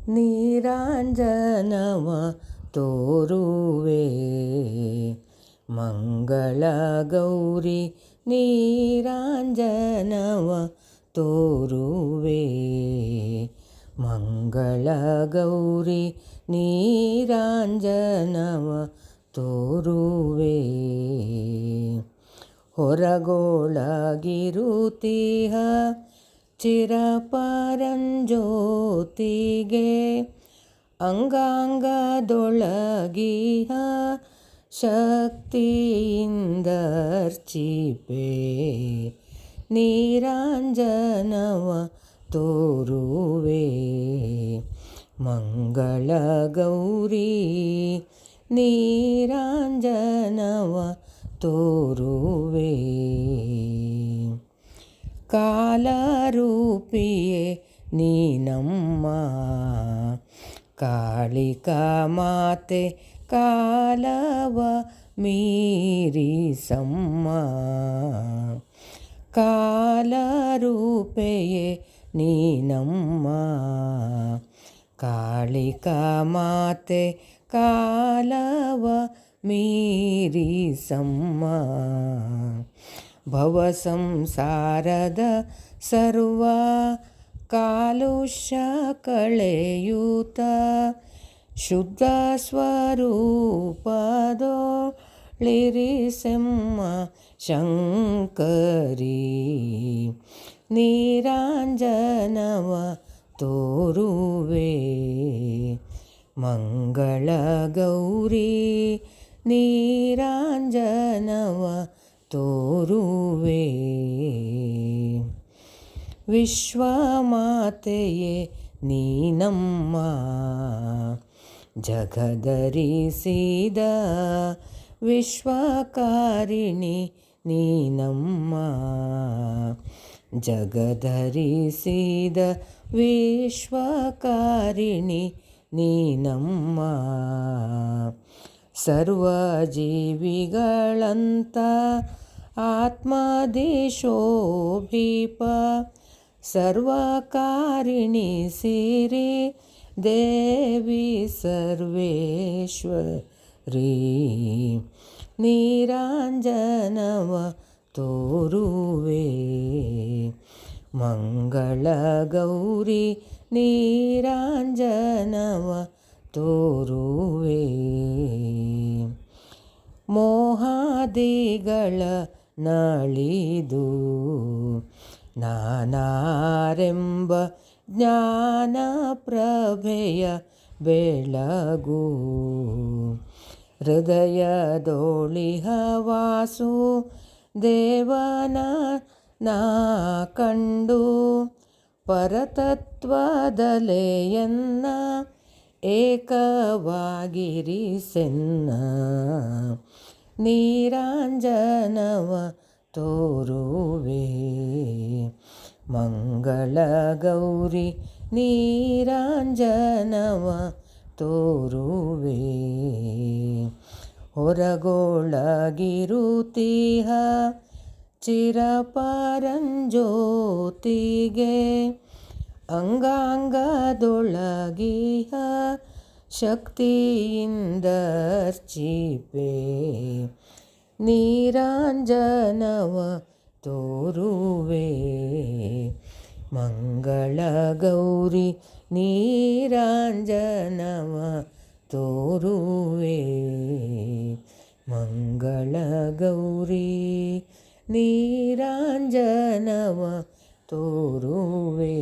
ನೀರಾಂಜನವ ತೋರುವೆ ಮಂಗಳ ಗೌರಿ ನೀರಾಂಜನವ ತೋರುವೆ ಮಂಗಳ ಗೌರಿ ನೀರಾಂಜನವ ತೋರುವೆ ಹೊರಗೊಳಗಿರುತ್ತೀಹ ಚಿರಪರಂಜ್ಯೋತಿಗೆ ಅಂಗಾಂಗದೊಳಗಿಹ ಶಕ್ತಿಯಿಂದರ್ಚಿಪೆ ನೀರಾಂಜನವ ತೋರುವೆ ಮಂಗಳ ಗೌರಿ ನೀರಾಂಜನವ ತೋರುವೆ ಕಾಲರೂಪಿಯೇ ನೀನಮ್ಮ ಕಾಳಿಕಾ ಮಾತೆ ಕಾಲವ ಮೀರಿಸಮ್ಮ ಕಾಲರೂಪೆಯೇ ನೀನಮ್ಮ ಕಾಳಿಕಾ ಮಾತೆ ಕಾಲವ ಮೀರಿಸಮ್ಮ ಭವ ಸಂಸಾರದ ಸರ್ವ ಕಾಲುಷ್ಯ ಕಳೆಯೂತ ಶುದ್ಧ ಸ್ವರೂಪದೊಳಿರಿಸೆಮ್ಮ ಶಂಕರಿ ನೀರಾಂಜನವ ತೋರುವೆ ಮಂಗಳ ಗೌರಿ ನೀರಾಂಜನವ ತೋರುವೆ ವಿಶ್ವಮಾತೆಯೇ ನೀನಮ್ಮ ಜಗದರಿಸಿದ ವಿಶ್ವಕಾರಿಣಿ ನೀನಮ್ಮ ಜಗದರಿಸಿದ ವಿಶ್ವಕಾರಿಣಿ ನೀನಮ್ಮ ಸರ್ವಜೀವಿಗಳಂತ ಆತ್ಮದಿಶೋಭೀಪ ಸರ್ವಕಾರಿಣಿ ಸಿರಿ ದೇವಿ ಸರ್ವೇಶ್ವರಿ ನೀರಾಂಜನವ ತೋರುವೆ ಮಂಗಳ ಗೌರಿ ನೀರಾಂಜನವ ತೋರುವೆ ಮೋಹಾದಿಗಳ ನಳಿದು ನಾನಾರೆಂಬ ಜ್ಞಾನ ಪ್ರಭೆಯ ಬೆಳಗು ಹೃದಯದೊಳಿಹ ವಾಸು ದೇವನ ನಾ ಕಂಡು ಪರತತ್ವದಲೆಯನ್ನ ಏಕವಾಗಿರಿಸೆನ್ನ ನೀರಾಂಜನವ ತೋರುವೆ ಮಂಗಳ ಗೌರಿ ನೀರಾಂಜನವ ತೋರುವೆ ಹೊರಗೊಳಗಿರುತ್ತೀಹ ಚಿರಪರಂಜ್ಯೋತಿಗೆ ಅಂಗಾಂಗದೊಳಗಿಹ ಶಕ್ತಿಯಿಂದರ್ಚಿಪೆ ನೀರಾಂಜನವ ತೋರುವೆ ಮಂಗಳ ಗೌರಿ ನೀರಾಂಜನವ ತೋರುವೆ ಮಂಗಳ ಗೌರಿ ನೀರಾಂಜನವ ತೋರುವೆ